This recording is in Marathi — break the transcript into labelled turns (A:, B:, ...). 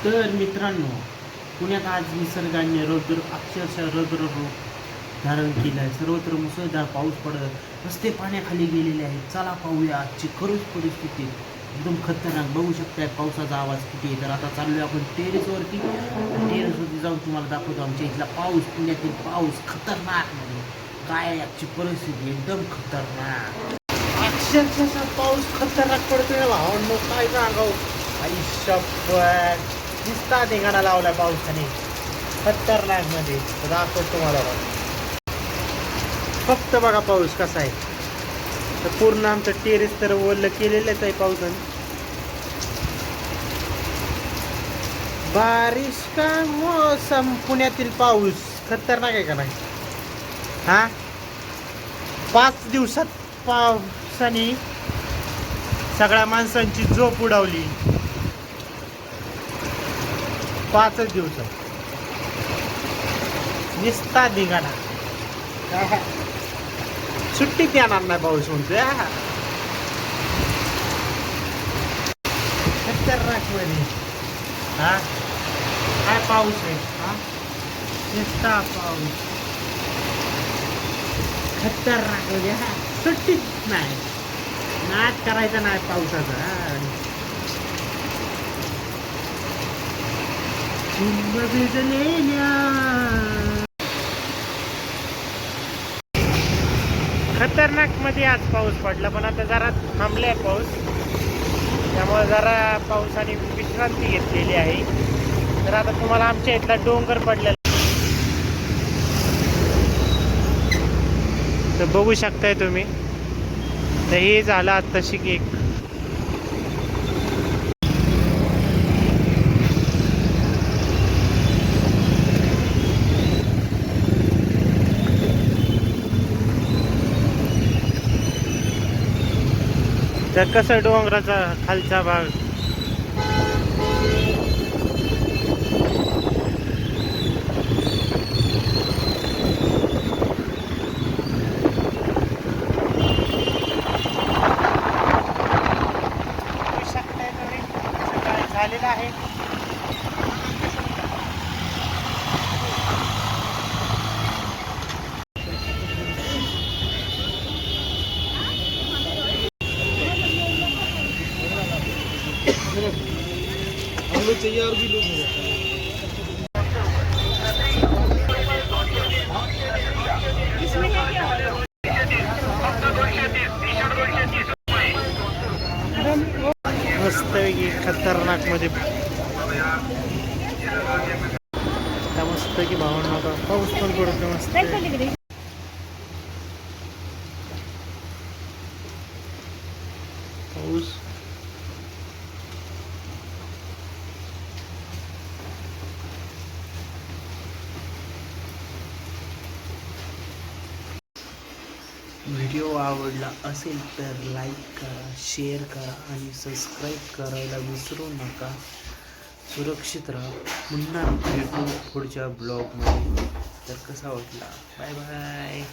A: तर मित्रांनो, पुण्यात आज निसर्गाने अक्षरशः रौद्ररूप धारण केलं आहे. सर्वत्र मुसळधार पाऊस पडत रस्ते पाण्याखाली गेलेले आहेत. चला पाहूया आजची खरंच परिस्थिती एकदम खतरनाक. बघू शकताय पावसाचा आवाज किती आहे. तर आता चाललोय आपण टेरेसवरती जाऊन तुम्हाला दाखवतो आमच्या इथला पाऊस, पुण्यातील पाऊस खतरनाक म्हणजे काय आजची परिस्थिती एकदम खतरनाक. अक्षरशः पाऊस खतरनाक पडतोय भावांनो, काय सांगाव. आई शपथ, नुसता धिंगाणा लावलाय पावसाने खतरनाक मध्ये. दाखवतो तुम्हाला फक्त बघा पाऊस कसा आहे. तर पूर्ण आमचं टेरेस तर ओलं केलेलंच आहे पावसाने. बारिश का मोसम, पुण्यातील पाऊस खतरनाक आहे का नाही. हा 5 दिवसात पावसाने सगळ्या माणसांची झोप उडवली. 5 दिवसात निस्ता धिंगाणा. सुट्टीत येणार नाही पाऊस म्हणतोय. खतरनाक मध्ये हा काय पाऊस आहे. हा निस्ता पाऊस खतरनाक म्हणजे सुट्टीत नाही. नाच करायचा नाही पावसाचा. चिंब भिजलेल्या. खतरनाक मध्ये आज पाऊस पडला, पण आता जरा थांबलाय पाऊस. त्यामुळे जरा पावसाने विश्रांती घेतलेली आहे. तर आता तुम्हाला आमच्या इथला डोंगर पडलेला तर बघू शकताय तुम्ही. तर हे झालं आत्ताशी एक तर कसं डोंगराचा खालचा भाग झालेला आहे.
B: हम लोग चाहिए और भी लोग हैं.
A: मस्त खतरनाक मध्ये मस्त की भावना पाऊस पण पडतो मस्त. पाऊस व्हिडिओ आवडला असेल तर लाईक करा, शेअर करा आणि सबस्क्राईब करायला विसरू नका. सुरक्षित राहा. पुन्हा भेटू पुढच्या ब्लॉगमध्ये. तर कसा वाटला. Bye bye.